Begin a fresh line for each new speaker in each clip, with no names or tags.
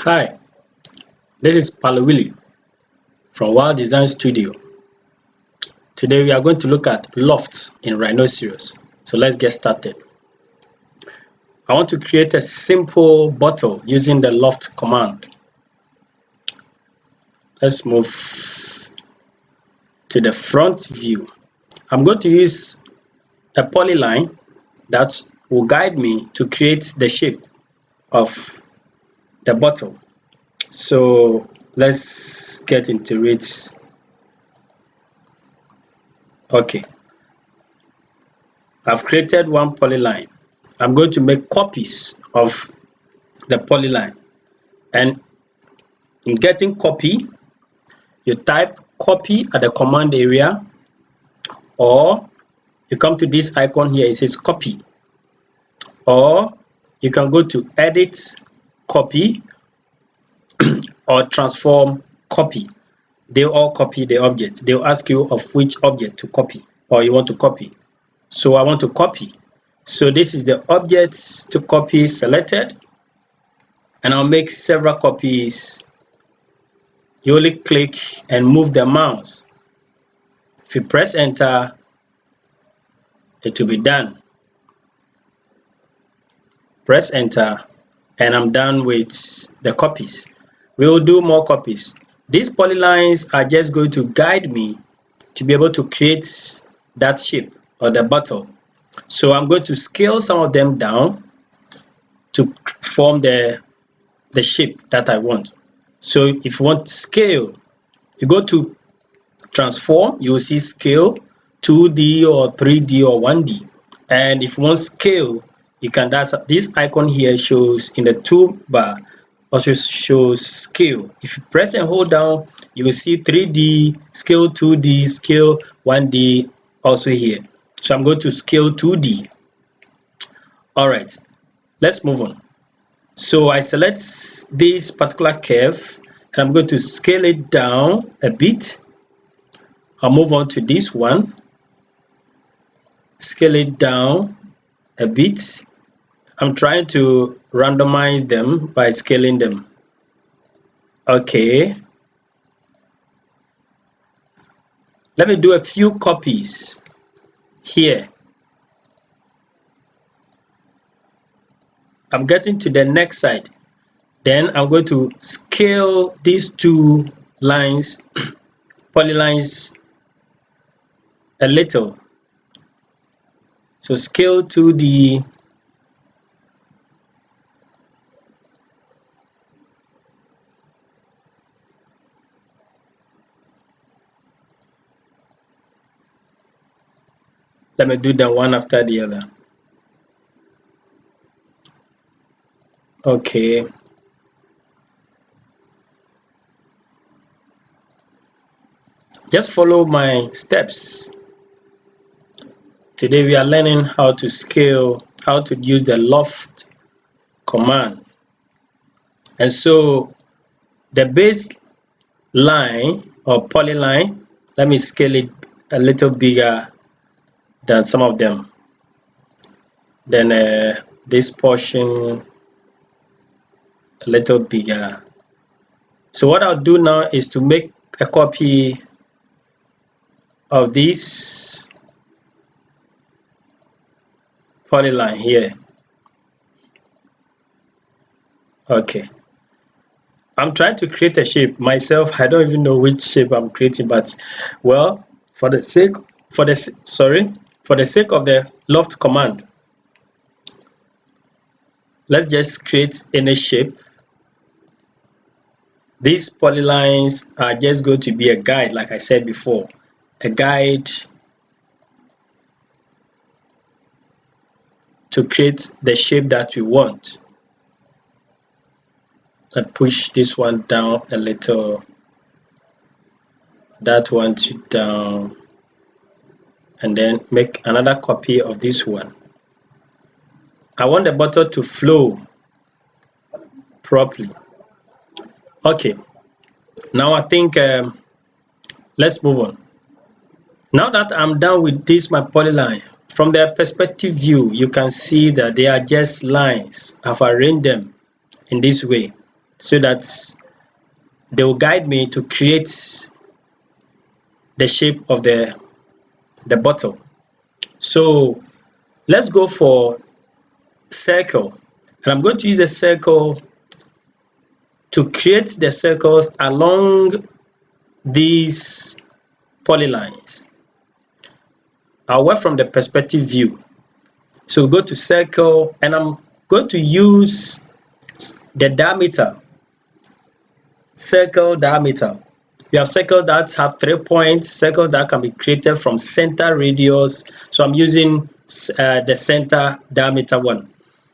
Hi, this is PALOWILLIE from Wild Design Studio. Today we are going to look at lofts in Rhinoceros. So let's get started. I want to create a simple bottle using the LOFT command. Let's move to the front view. I'm going to use a polyline that will guide me to create the shape of the bottle. So let's get into it. Okay, I've created one polyline. I'm going to make copies of the polyline, and in getting copy, you type copy at the command area, or you come to this icon here, it says copy, or you can go to edit copy or transform copy. They all copy the object. They'll ask you of which object to copy or you want to copy. So I want to copy. So this is the objects to copy selected, and I'll make several copies. You only click and move the mouse. If you press enter, it will be done. Press enter, and I'm done with the copies. We will do more copies. These polylines are just going to guide me to be able to create that shape or the bottle. So I'm going to scale some of them down to form the shape that I want. So if you want scale, you go to transform, you will see scale 2D or 3D or 1D. And if you want scale, you can, this icon here shows in the toolbar, also shows scale. If you press and hold down, you will see 3D, scale 2D, scale 1D also here. So I'm going to scale 2D. All right, let's move on. So I select this particular curve and I'm going to scale it down a bit. I'll move on to this one, scale it down a bit. I'm trying to randomize them by scaling them. Okay. Let me do a few copies here. I'm getting to the next side. Then I'm going to scale these two lines, polylines, a little. So scale to the let me do them one after the other. Okay. Just follow my steps. Today we are learning how to scale, how to use the LOFT command. And so the base line or polyline, let me scale it a little bigger than some of them. Then this portion a little bigger. So what I'll do now is to make a copy of this polyline here. Okay. I'm trying to create a shape myself. I don't even know which shape I'm creating, but well, for the sake of the LOFT command, let's just create any shape. These polylines are just going to be a guide, like I said before, a guide to create the shape that we want. Let's push this one down a little, that one down, and then make another copy of this one. I want the bottle to flow properly. Okay, now I think let's move on. Now that I'm done with this, my polyline, from the perspective view, you can see that they are just lines. I've arranged them in this way. so that they will guide me to create the shape of the bottle. So let's go for circle, and I'm going to use the circle to create the circles along these polylines. I'll work from the perspective view. So go to circle, and I'm going to use the diameter, circle diameter. We have circles that have 3 points, circles that can be created from center radius. So I'm using the center diameter one.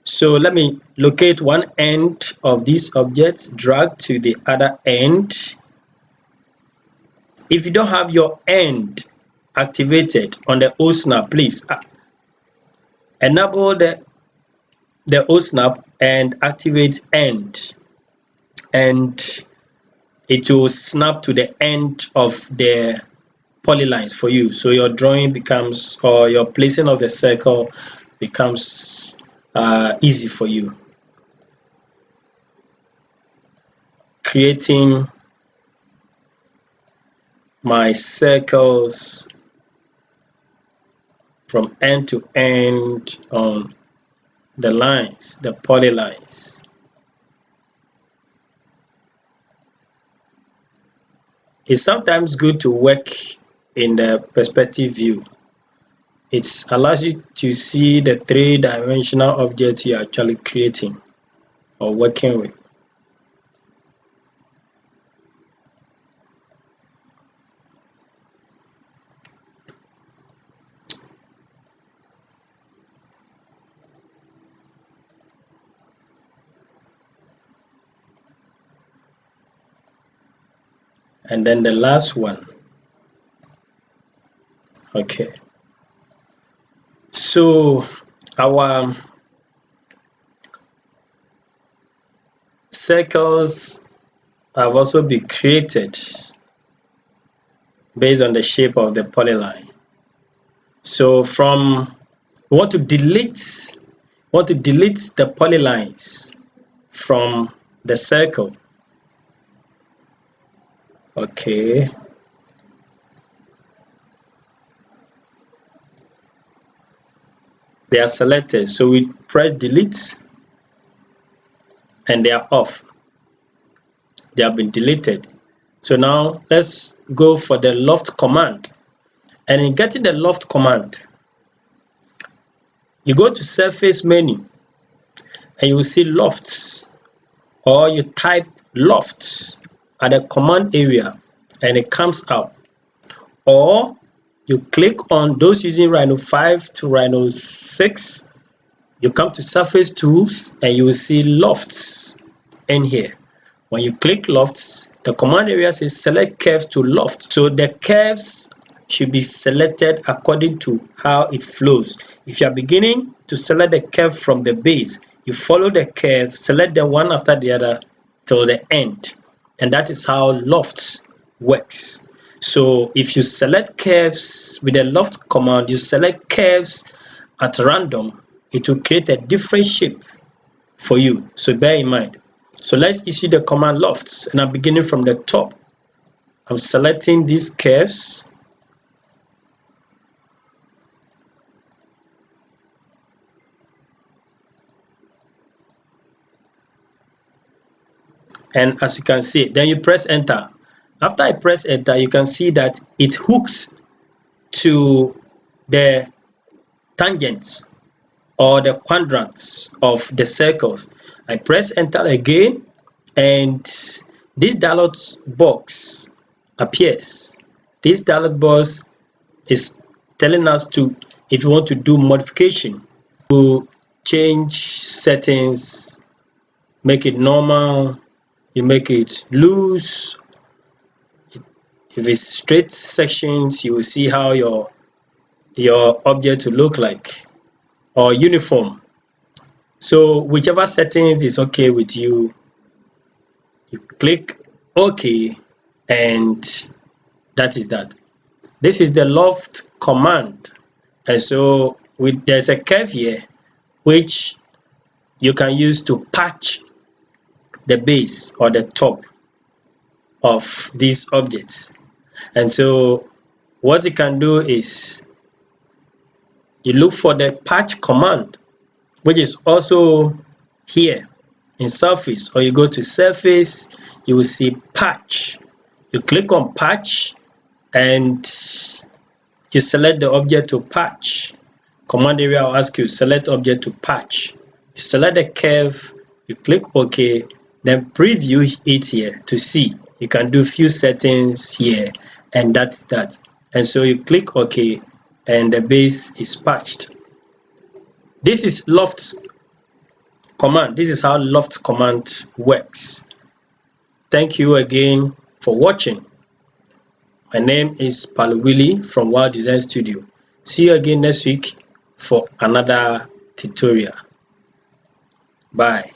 So let me locate one end of this object, drag to the other end. If you don't have your end activated on the O snap, please enable the O snap and activate end, and it will snap to the end of the polylines for you. So your drawing becomes, or your placing of the circle becomes easy for you. Creating my circles from end to end on the lines, the polylines. It's sometimes good to work in the perspective view. It allows you to see the three-dimensional object you're actually creating or working with. And then the last one. Okay. So our circles have also been created based on the shape of the polyline. So we want to delete the polylines from the circle. Okay. They are selected, so we press delete and they are off. They have been deleted. So now let's go for the LOFT command. And in getting the LOFT command, you go to surface menu and you will see LOFTs, or you type LOFT at the command area and it comes out, or you click on those using Rhino 5 to Rhino 6, you come to surface tools and you will see LOFTs in here. When you click LOFTs, the command area says select curves to LOFT. So the curves should be selected according to how it flows. If you are beginning to select the curve from the base, you follow the curve, select them one after the other till the end. And that is how LOFT works. So if you select curves with the LOFT command, you select curves at random, it will create a different shape for you. So bear in mind. So let's issue the command LOFT, and I'm beginning from the top. I'm selecting these curves. And as you can see, then you press enter. After I press enter, you can see that it hooks to the tangents or the quadrants of the circles. I press enter again, and this dialog box appears. This dialog box is telling us to, if you want to do modification, to change settings, make it normal, you make it loose. If it's straight sections, you will see how your object will look like, or uniform. So whichever settings is okay with you, you click OK, and that is that. This is the LOFT command, and so there's a curve here which you can use to patch the base or the top of these objects. And so what you can do is you look for the patch command, which is also here in surface, or you go to surface, you will see patch. You click on patch and you select the object to patch. Command area will ask you select object to patch. You select the curve, you click OK, then preview it here to see. You can do few settings here, and that's that. And so you click OK, and the base is patched. This is LOFT command. This is how LOFT command works. Thank you again for watching. My name is PALOWILLIE from Wild Design Studio. See you again next week for another tutorial. Bye.